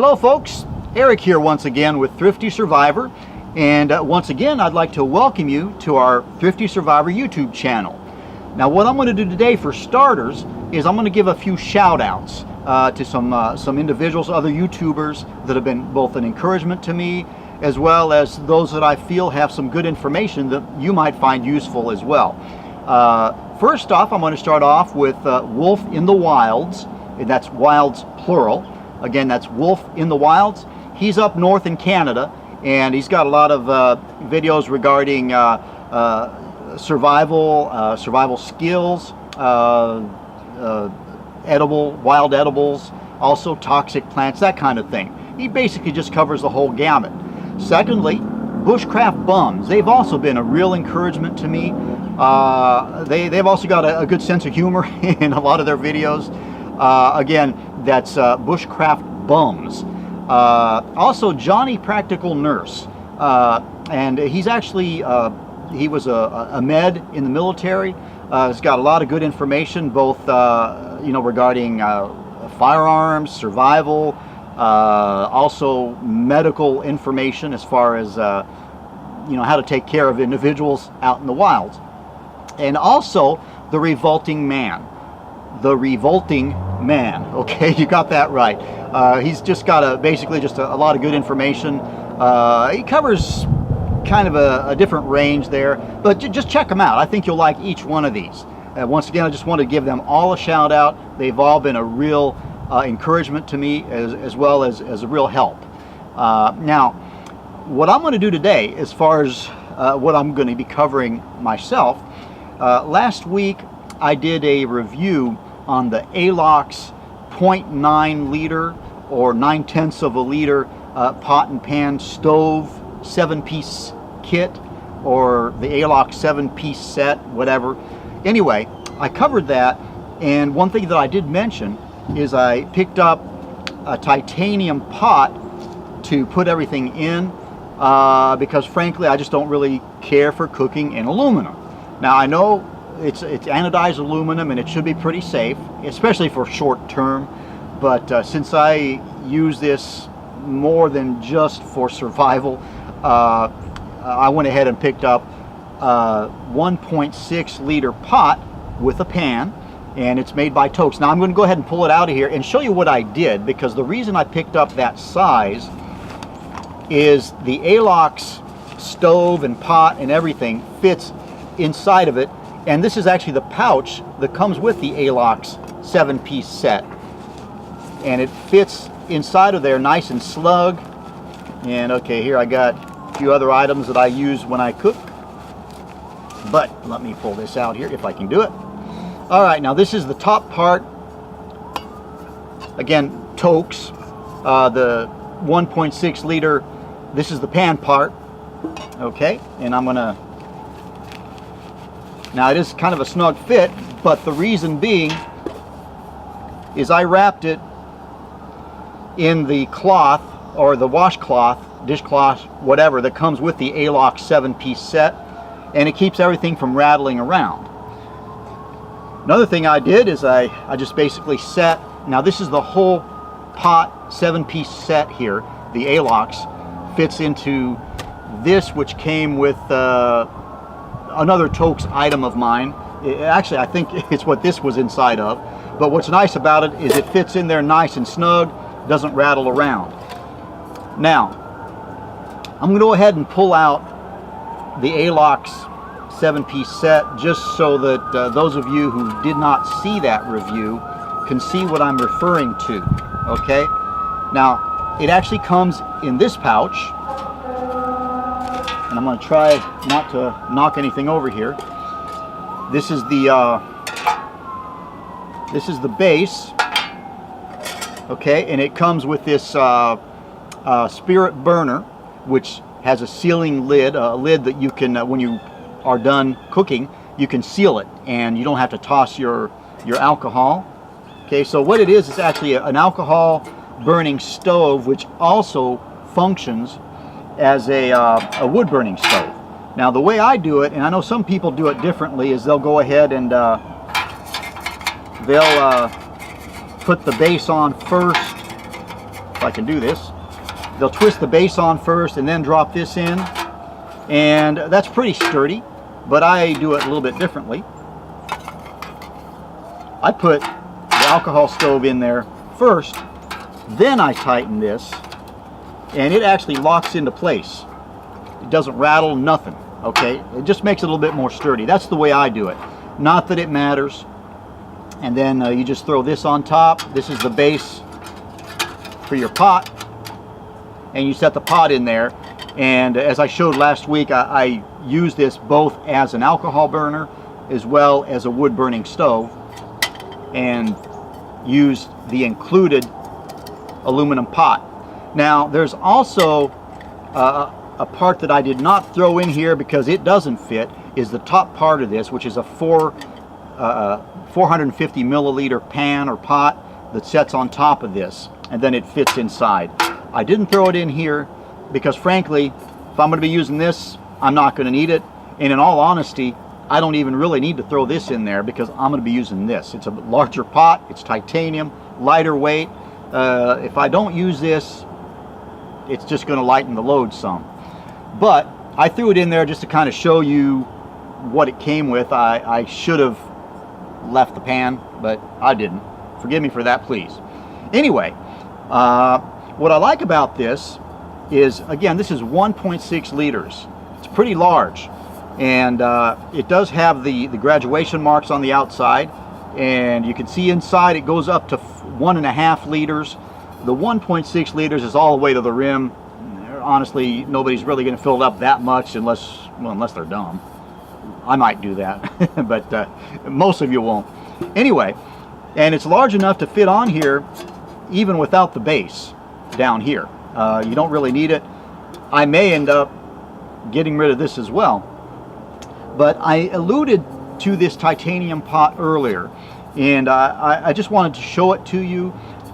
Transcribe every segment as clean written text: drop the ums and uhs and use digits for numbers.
Hello folks, Eric here once again with Thrifty Survivor, and once again I'd like to welcome you to our Thrifty Survivor YouTube channel. Now what I'm going to do today for starters is I'm going to give a few shout outs to some individuals, other YouTubers that have been both an encouragement to me as well as those that I feel have some good information that you might find useful as well. First off, I'm going to start off with Wolf in the Wilds, and that's wilds plural. Again, that's Wolf in the Wilds. He's up north in Canada, and he's got a lot of videos regarding survival skills, wild edibles, also toxic plants, that kind of thing. He basically just covers the whole gamut. Secondly, bushcraft bums. They've also been a real encouragement to me. They've also got a good sense of humor in a lot of their videos. Again, that's bushcraft bums. Also, Johnny Practical Nurse, and he's actually he was a med in the military. He's got a lot of good information, both regarding firearms, survival, also medical information as far as how to take care of individuals out in the wilds, and also the Revolting Man. The Revolting Man. Okay, you got that right. He's just got basically just a lot of good information. He covers kind of a different range there, but just check them out. I think you'll like each one of these. Once again, I just want to give them all a shout out. They've all been a real encouragement to me as well as a real help. Now, what I'm going to do today, as far as what I'm going to be covering myself, last week I did a review on the Alocs 0.9 liter or 9/10 of a liter pot and pan stove 7-piece kit, or the Alocs 7-piece set, whatever. Anyway, I covered that, and one thing that I did mention is I picked up a titanium pot to put everything in because frankly I just don't really care for cooking in aluminum. Now I know it's anodized aluminum and it should be pretty safe, especially for short term, but since I use this more than just for survival, I went ahead and picked up a 1.6 liter pot with a pan, and it's made by Toaks. Now I'm going to go ahead and pull it out of here and show you what I did, because the reason I picked up that size is the Alocs stove and pot and everything fits inside of it. And this is actually the pouch that comes with the Alocs 7-piece set. And it fits inside of there nice and slug. And okay, here I got a few other items that I use when I cook. But let me pull this out here if I can do it. All right, now this is the top part. Again, Toaks, the 1.6 liter. This is the pan part. Okay, and I'm gonna, now it is kind of a snug fit, but the reason being is I wrapped it in the cloth or the washcloth, dishcloth, whatever, that comes with the Alocs 7-piece set, and it keeps everything from rattling around. Another thing I did is I just basically set, now this is the whole pot 7-piece set here, the Alocs, fits into this, which came with another Toaks item of mine. Actually, I think it's what this was inside of, but what's nice about it is it fits in there nice and snug, doesn't rattle around. Now, I'm going to go ahead and pull out the Alocs 7-piece set just so that those of you who did not see that review can see what I'm referring to. Okay? Now, it actually comes in this pouch, and I'm going to try not to knock anything over here. This is the base, okay, and it comes with this spirit burner, which has a sealing lid, a lid that you can, when you are done cooking, you can seal it, and you don't have to toss your alcohol. Okay, so what it is actually an alcohol burning stove, which also functions as a wood burning stove. Now the way I do it, and I know some people do it differently, is they'll go ahead and they'll put the base on first, if I can do this. They'll twist the base on first and then drop this in, and that's pretty sturdy, but I do it a little bit differently. I put the alcohol stove in there first, then I tighten this, and it actually locks into place. It doesn't rattle, nothing, okay? It just makes it a little bit more sturdy. That's the way I do it. Not that it matters. And then you just throw this on top. This is the base for your pot, and you set the pot in there. And as I showed last week, I use this both as an alcohol burner as well as a wood burning stove, and use the included aluminum pot. Now there's also a part that I did not throw in here because it doesn't fit, is the top part of this, which is a 450 milliliter pan or pot that sets on top of this, and then it fits inside. I didn't throw it in here because frankly, if I'm going to be using this, I'm not going to need it, and in all honesty, I don't even really need to throw this in there because I'm going to be using this. It's a larger pot, it's titanium, lighter weight. If I don't use this, it's just going to lighten the load some. But I threw it in there just to kind of show you what it came with. I should have left the pan, but I didn't. Forgive me for that, please. Anyway, what I like about this is, again, this is 1.6 liters. It's pretty large, and it does have the graduation marks on the outside, and you can see inside it goes up to 1.5 liters. The 1.6 liters is all the way to the rim. Honestly, nobody's really going to fill it up that much unless they're dumb. I might do that, but most of you won't. Anyway, and it's large enough to fit on here even without the base down here. You don't really need it. I may end up getting rid of this as well. But I alluded to this titanium pot earlier, and I just wanted to show it to you.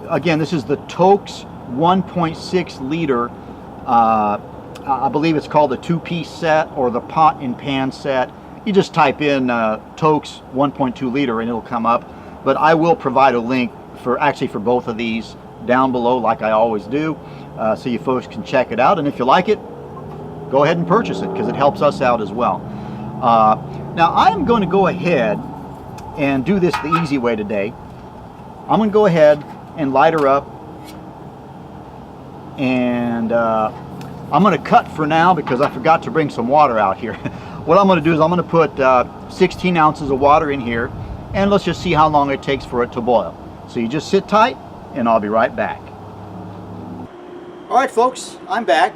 Again, this is the Toaks 1.6 liter. I believe it's called the two-piece set or the pot and pan set. You just type in Toaks 1.2 liter and it'll come up. But I will provide a link for both of these down below, like I always do, so you folks can check it out. And if you like it, go ahead and purchase it because it helps us out as well. Now I'm going to go ahead and do this the easy way today. I'm going to go ahead and light her up, and I'm going to cut for now because I forgot to bring some water out here. What I'm going to do is I'm going to put 16 ounces of water in here, and let's just see how long it takes for it to boil. So you just sit tight and I'll be right back. Alright folks, I'm back.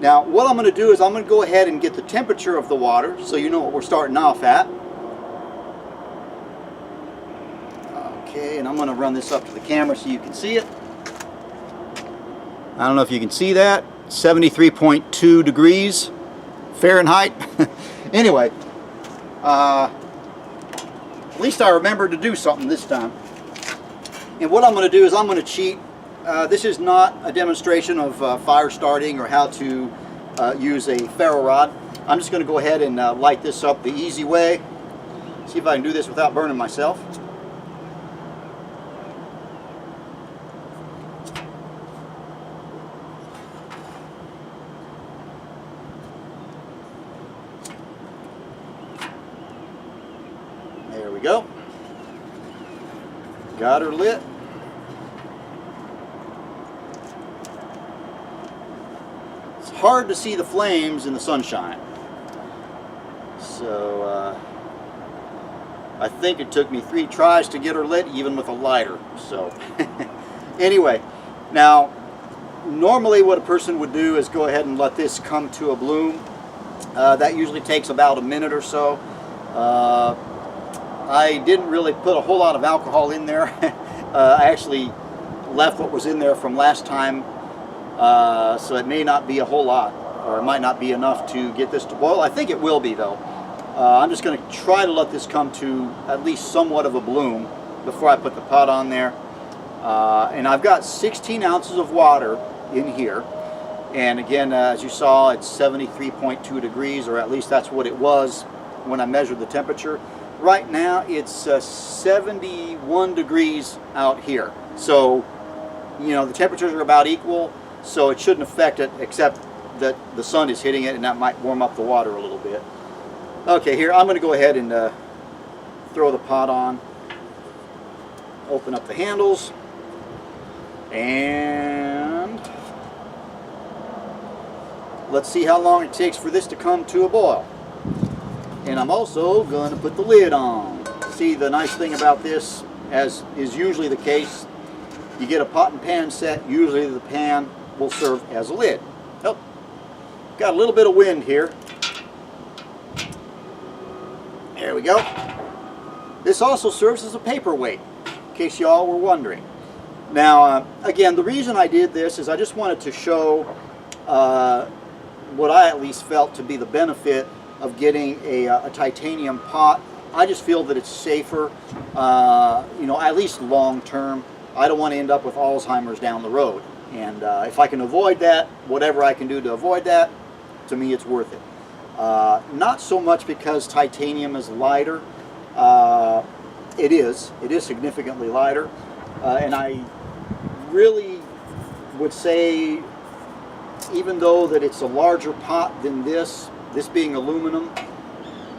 Now what I'm going to do is I'm going to go ahead and get the temperature of the water so you know what we're starting off at. Okay, and I'm going to run this up to the camera so you can see it. I don't know if you can see that. 73.2 degrees Fahrenheit. Anyway, at least I remembered to do something this time. And what I'm going to do is I'm going to cheat. This is not a demonstration of fire starting or how to use a ferro rod. I'm just going to go ahead and light this up the easy way. See if I can do this without burning myself. There we go. Got her lit. It's hard to see the flames in the sunshine. So I think it took me 3 tries to get her lit, even with a lighter. So anyway, now normally what a person would do is go ahead and let this come to a bloom. That usually takes about a minute or so. I didn't really put a whole lot of alcohol in there. I actually left what was in there from last time, so it may not be a whole lot, or it might not be enough to get this to boil. I think it will be though. I'm just going to try to let this come to at least somewhat of a bloom before I put the pot on there. And I've got 16 ounces of water in here, and again, as you saw, it's 73.2 degrees, or at least that's what it was when I measured the temperature. Right now it's 71 degrees out here, so you know, the temperatures are about equal, so it shouldn't affect it, except that the sun is hitting it, and that might warm up the water a little bit. Okay, here I'm going to go ahead and throw the pot on, open up the handles, and let's see how long it takes for this to come to a boil. And I'm also going to put the lid on. See, the nice thing about this, as is usually the case, you get a pot and pan set, usually the pan will serve as a lid. Oh, got a little bit of wind here. There we go. This also serves as a paperweight, in case y'all were wondering. Now, again, the reason I did this is I just wanted to show what I at least felt to be the benefit of getting a titanium pot. I just feel that it's safer, you know, at least long term. I don't want to end up with Alzheimer's down the road. And if I can avoid that, whatever I can do to avoid that, to me it's worth it. Not so much because titanium is lighter. It is significantly lighter. And I really would say, even though that it's a larger pot than this being aluminum,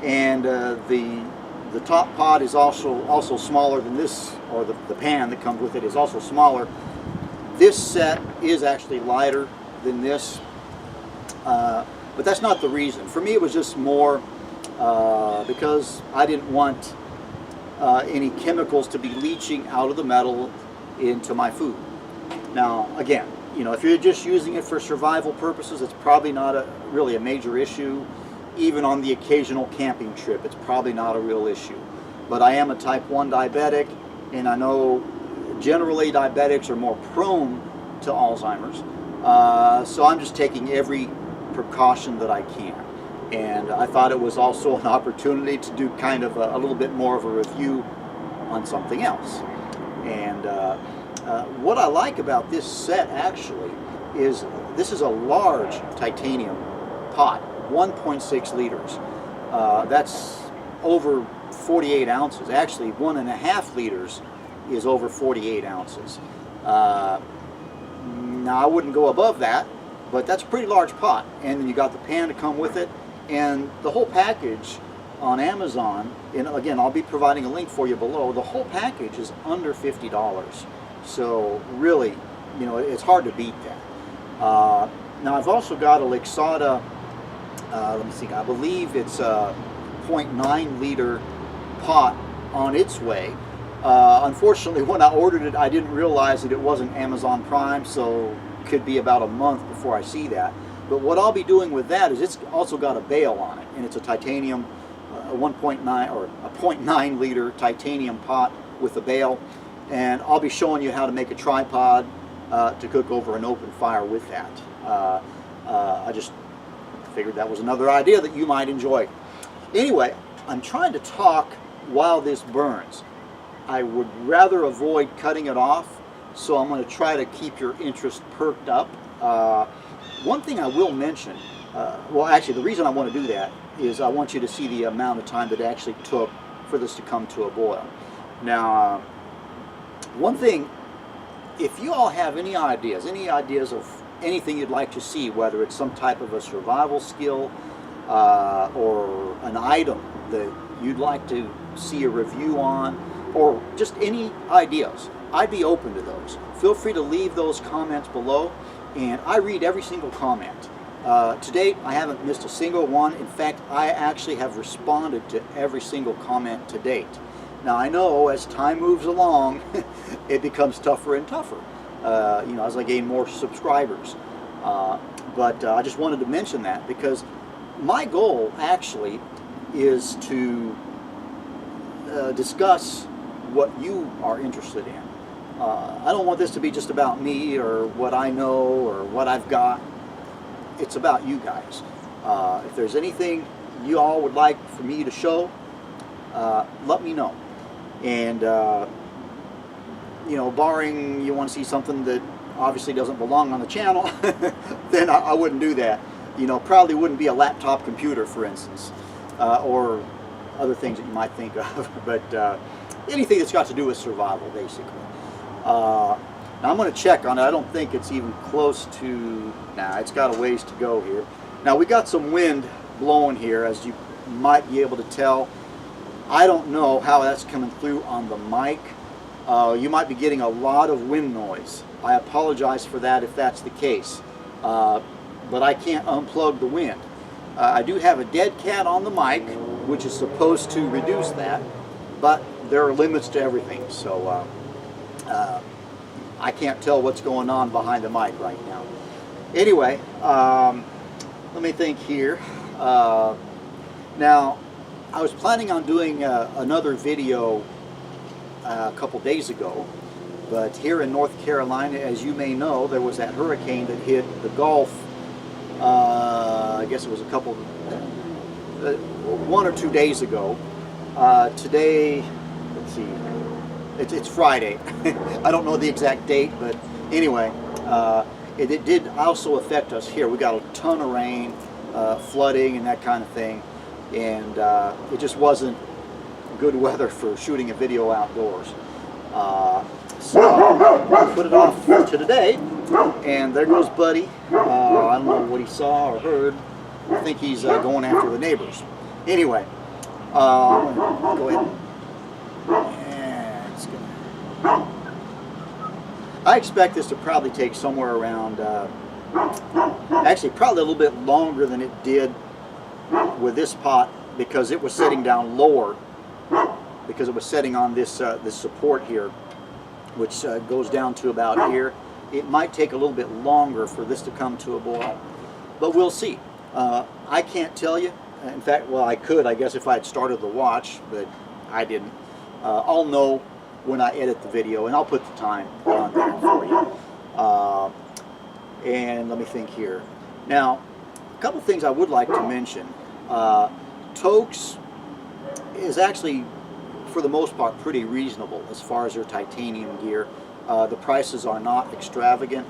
and the top pot is also smaller than this, or the pan that comes with it is also smaller. This set is actually lighter than this, but that's not the reason. For me, it was just more because I didn't want any chemicals to be leaching out of the metal into my food. Now, again, you know, if you're just using it for survival purposes, it's probably not really a major issue. Even on the occasional camping trip, it's probably not a real issue. But I am a type 1 diabetic, and I know generally diabetics are more prone to Alzheimer's. So I'm just taking every precaution that I can. And I thought it was also an opportunity to do kind of a little bit more of a review on something else. And what I like about this set actually is this is a large titanium pot, 1.6 liters. That's over 48 ounces. Actually, 1.5 liters is over 48 ounces. Now, I wouldn't go above that, but that's a pretty large pot. And then you got the pan to come with it, and the whole package on Amazon, and again, I'll be providing a link for you below, the whole package is under $50. So really, you know, it's hard to beat that. Now, I've also got a Lixada, let me see, I believe it's a 0.9 liter pot on its way. Unfortunately, when I ordered it, I didn't realize that it wasn't Amazon Prime, so it could be about a month before I see that. But what I'll be doing with that is it's also got a bale on it, and it's a titanium 1.9 or a 0.9 liter titanium pot with a bale, and I'll be showing you how to make a tripod to cook over an open fire with that. I just figured that was another idea that you might enjoy. Anyway, I'm trying to talk while this burns. I would rather avoid cutting it off, so I'm going to try to keep your interest perked up. One thing I will mention, well, actually the reason I want to do that is I want you to see the amount of time that it actually took for this to come to a boil. Now, one thing, if you all have any ideas of anything you'd like to see, whether it's some type of a survival skill or an item that you'd like to see a review on, or just any ideas, I'd be open to those. Feel free to leave those comments below, and I read every single comment. To date, I haven't missed a single one. In fact, I actually have responded to every single comment to date. Now, I know as time moves along, it becomes tougher and tougher, you know, as I gain more subscribers. But I just wanted to mention that because my goal actually is to discuss what you are interested in. I don't want this to be just about me or what I know or what I've got. It's about you guys. If there's anything you all would like for me to show, let me know. And you know, barring you want to see something that obviously doesn't belong on the channel, then I wouldn't do that. You know, probably wouldn't be a laptop computer, for instance, or other things that you might think of. But anything that's got to do with survival, basically. Now I'm going to check on it. I don't think it's even close to, nah, it's got a ways to go here. Now we got some wind blowing here, as you might be able to tell. I don't know how that's coming through on the mic. You might be getting a lot of wind noise. I apologize for that if that's the case. But I can't unplug the wind. I do have a dead cat on the mic, which is supposed to reduce that, but there are limits to everything. So I can't tell what's going on behind the mic right now. Anyway, let me think here. Now, I was planning on doing another video a couple days ago, but here in North Carolina, as you may know, there was that hurricane that hit the Gulf. I guess it was a couple, 1 or 2 days ago. Today, let's see, it's Friday. I don't know the exact date, but anyway, it did also affect us here. We got a ton of rain, flooding and that kind of thing, and it just wasn't good weather for shooting a video outdoors. So I put it off to today, and there goes Buddy. I don't know what he saw or heard. I think he's going after the neighbors. Anyway, go ahead. And it's gonna... I expect this to probably take somewhere around, actually probably a little bit longer than it did with this pot, because it was setting down lower, because it was setting on this this support here, which goes down to about here. It might take a little bit longer for this to come to a boil, but we'll see. I can't tell you. In fact, well, I could, I guess, if I had started the watch, but I didn't. I'll know when I edit the video, and I'll put the time on there for you. And let me think here. Now, a couple things I would like to mention. Toaks is actually, for the most part, pretty reasonable as far as their titanium gear. The prices are not extravagant.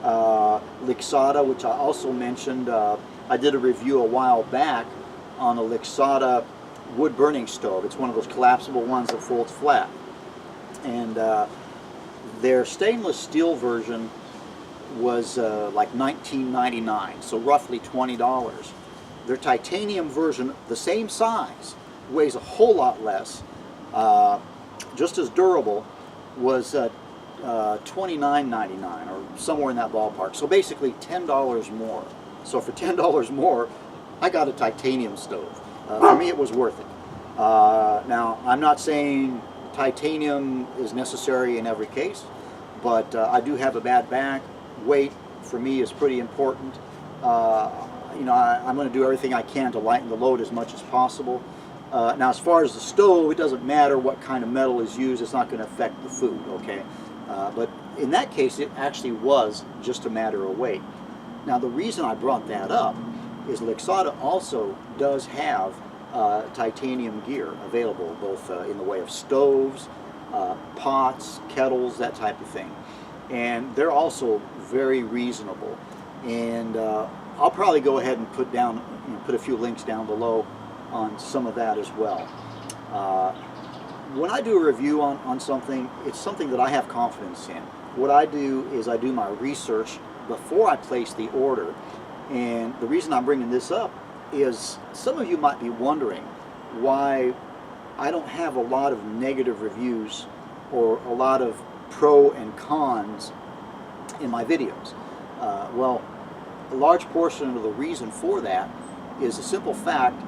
Lixada, which I also mentioned, I did a review a while back on a Lixada wood burning stove. It's one of those collapsible ones that folds flat. And their stainless steel version was like $19.99, so roughly $20. Their titanium version, the same size, weighs a whole lot less, just as durable, was $29.99 or somewhere in that ballpark. So basically $10 more. So for $10 more, I got a titanium stove. For me, it was worth it. Now, I'm not saying titanium is necessary in every case, but I do have a bad back. Weight for me is pretty important. You know, I'm going to do everything I can to lighten the load as much as possible. Now, as far as the stove, it doesn't matter what kind of metal is used. It's not going to affect the food, okay? But in that case, it actually was just a matter of weight. Now, the reason I brought that up is Lixada also does have titanium gear available, both in the way of stoves, pots, kettles, that type of thing. And they're also very reasonable. And I'll probably go ahead and put a few links down below on some of that as well. When I do a review on something, it's something that I have confidence in. What I do is I do my research before I place the order. And the reason I'm bringing this up is some of you might be wondering why I don't have a lot of negative reviews or a lot of pro and cons in my videos. Well, a large portion of the reason for that is the simple fact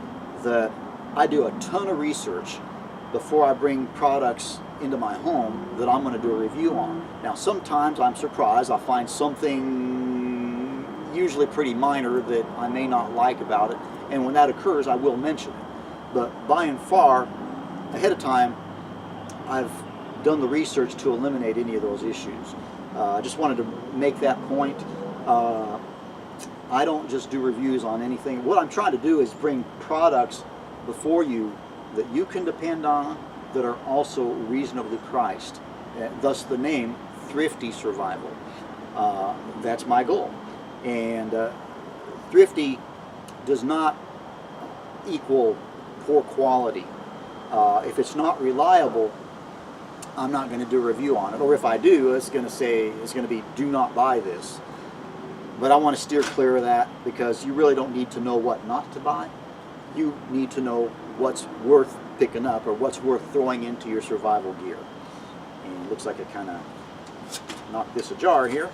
that I do a ton of research before I bring products into my home that I'm going to do a review on. Now, sometimes I'm surprised. I'll find something usually pretty minor that I may not like about it, and when that occurs, I will mention it. But by and far, ahead of time, I've done the research to eliminate any of those issues. I just wanted to make that point. I don't just do reviews on anything. What I'm trying to do is bring products before you that you can depend on, that are also reasonably priced. Thus the name Thrifty Survival. That's my goal. And thrifty does not equal poor quality. If it's not reliable, I'm not going to do a review on it, or if I do, it's going to be do not buy this. But I want to steer clear of that, because you really don't need to know what not to buy. You need to know what's worth picking up, or what's worth throwing into your survival gear. And it looks like I kind of knocked this ajar here.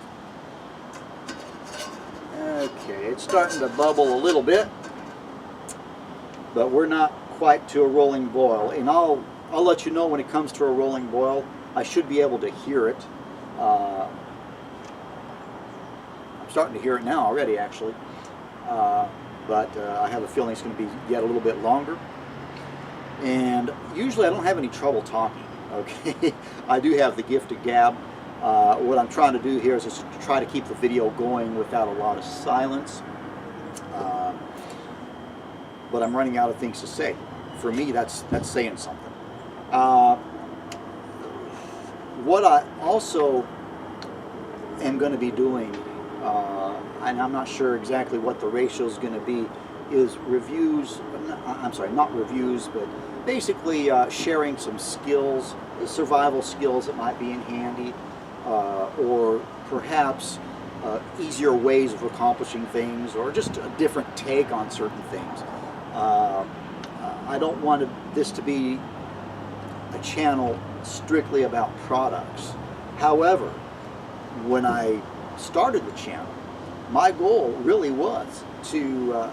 Okay, it's starting to bubble a little bit, but we're not quite to a rolling boil. And I'll let you know when it comes to a rolling boil. I should be able to hear it. I'm starting to hear it now already, actually. But I have a feeling it's going to be yet a little bit longer. And usually I don't have any trouble talking, okay? I do have the gift of gab. What I'm trying to do here is just to try to keep the video going without a lot of silence. But I'm running out of things to say. For me, that's saying something. What I also am going to be doing, and I'm not sure exactly what the ratio is going to be, is reviews, I'm sorry, not reviews, but basically sharing some skills, survival skills that might be in handy, or perhaps easier ways of accomplishing things, or just a different take on certain things. I don't want this to be a channel strictly about products. However, when I started the channel, my goal really was to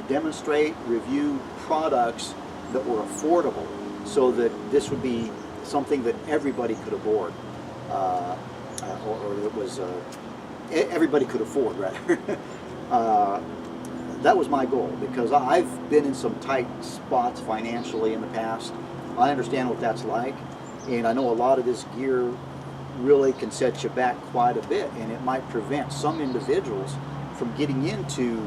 demonstrate, review products that were affordable, so that this would be something that everybody could afford, or that was everybody could afford, rather. That was my goal, because I've been in some tight spots financially in the past. I understand what that's like, and I know a lot of this gear really can set you back quite a bit, and it might prevent some individuals from getting into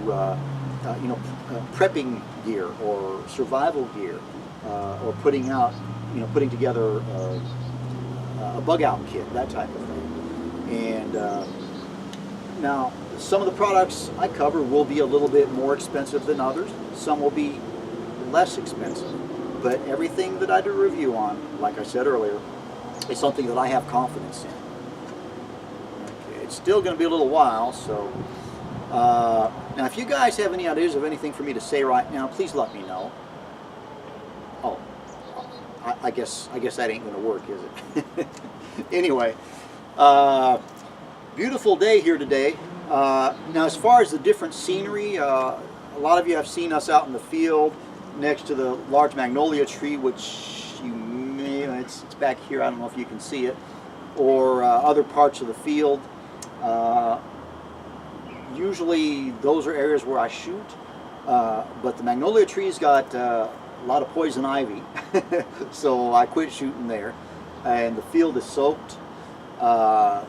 prepping gear or survival gear, or putting together a bug out kit, that type of thing. And now, some of the products I cover will be a little bit more expensive than others. Some will be less expensive. But everything that I do a review on, like I said earlier, is something that I have confidence in. Okay, it's still going to be a little while, so now if you guys have any ideas of anything for me to say right now, please let me know. Oh, I guess that ain't going to work, is it? Anyway, beautiful day here today. Now, as far as the different scenery, a lot of you have seen us out in the field next to the large magnolia tree, which you may, it's back here, I don't know if you can see it, or other parts of the field. Usually those are areas where I shoot, but the magnolia tree's got a lot of poison ivy, so I quit shooting there, and the field is soaked.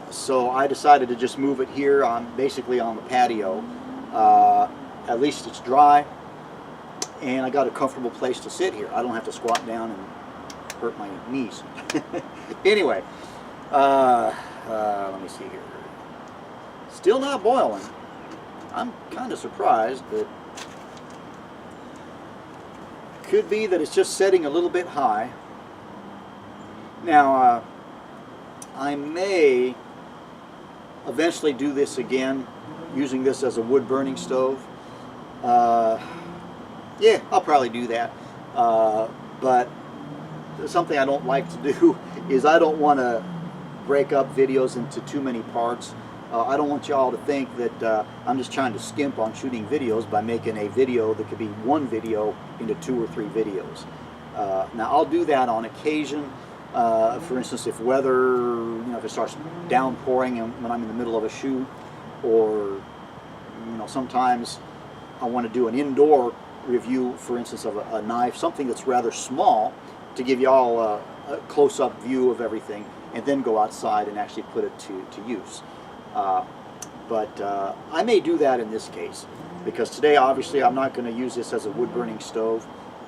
So I decided to just move it here basically on the patio. At least it's dry, and I got a comfortable place to sit here. I don't have to squat down and hurt my knees. Anyway, let me see here. Still not boiling. I'm kind of surprised, but could be that it's just setting a little bit high. Now, I may eventually do this again, using this as a wood burning stove. Yeah, I'll probably do that. But something I don't like to do is I don't want to break up videos into too many parts. I don't want y'all to think that I'm just trying to skimp on shooting videos by making a video that could be one video into 2 or 3 videos. Now, I'll do that on occasion. For instance, if weather, if it starts downpouring when I'm in the middle of a shoot, or sometimes I want to do an indoor review, for instance, of a knife, something that's rather small, to give you all a close-up view of everything, and then go outside and actually put it to use. But I may do that in this case, because today obviously I'm not going to use this as a wood-burning stove.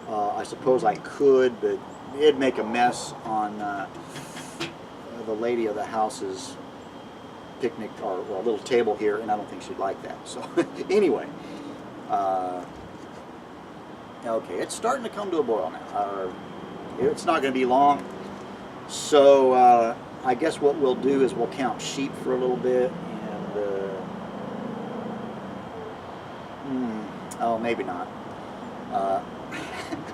I suppose I could, but it'd make a mess on the lady of the house's picnic, or a little table here, and I don't think she'd like that. So anyway, okay, it's starting to come to a boil now. It's not going to be long. So I guess what we'll do is we'll count sheep for a little bit, and oh, maybe not.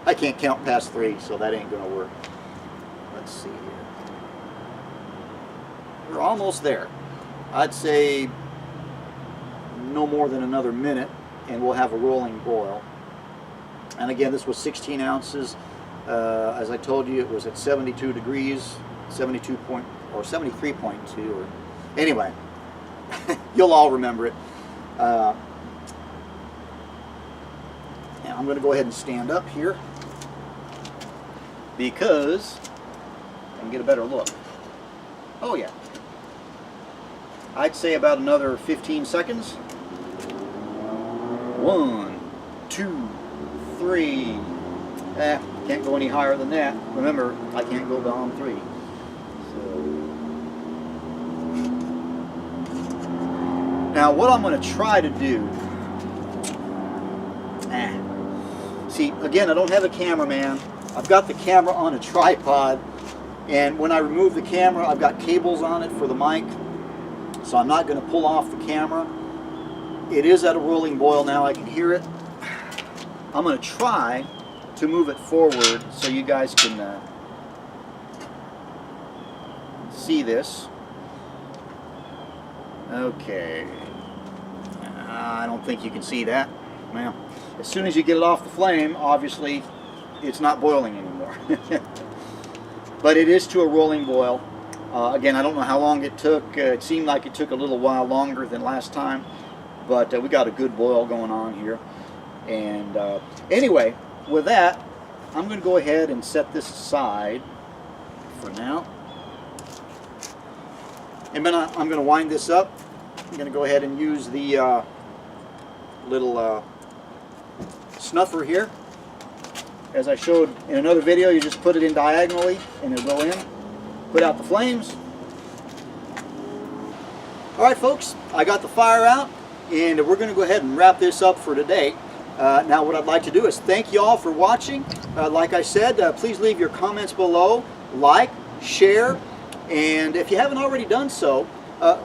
I can't count past 3, so that ain't gonna work. Let's see here. We're almost there. I'd say no more than another minute, and we'll have a rolling boil. And again, this was 16 ounces. As I told you, it was at 72 degrees, 73.2, or anyway, you'll all remember it. Now I'm going to go ahead and stand up here because I can get a better look. Oh yeah, I'd say about another 15 seconds. 1, 2, 3. Can't go any higher than that. Remember, I can't go beyond 3. Now what I'm going to try to do, see, again, I don't have a cameraman. I've got the camera on a tripod, and when I remove the camera, I've got cables on it for the mic, so I'm not going to pull off the camera. It is at a rolling boil now. I can hear it. I'm going to try to move it forward so you guys can see this. Okay. I don't think you can see that. Well, as soon as you get it off the flame, obviously it's not boiling anymore. But it is to a rolling boil. Again, I don't know how long it took. It seemed like it took a little while longer than last time, but we got a good boil going on here. And anyway, with that, I'm going to go ahead and set this aside for now. And then I'm going to wind this up. I'm going to go ahead and use the little snuffer here. As I showed in another video, you just put it in diagonally and it'll go in. Put out the flames. Alright folks, I got the fire out, and we're going to go ahead and wrap this up for today. Now what I'd like to do is thank you all for watching. Like I said, please leave your comments below, like, share, and if you haven't already done so,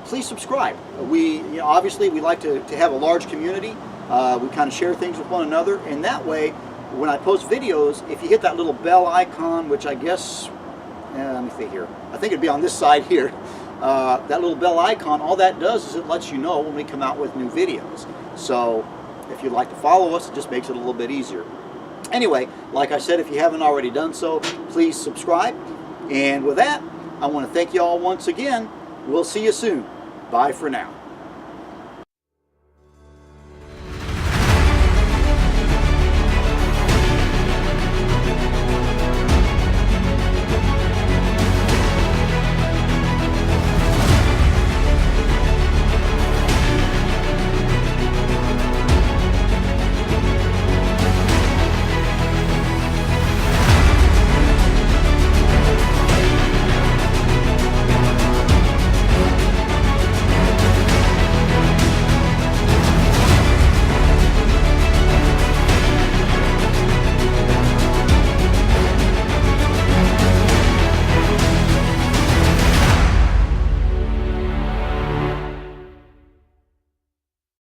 please subscribe. Obviously we like to have a large community. We kind of share things with one another, and that way when I post videos, if you hit that little bell icon, which I guess, let me see here, I think it'd be on this side here, that little bell icon, all that does is it lets you know when we come out with new videos. So if you'd like to follow us, it just makes it a little bit easier. Anyway, like I said, if you haven't already done so, please subscribe. And with that, I want to thank you all once again. We'll see you soon. Bye for now.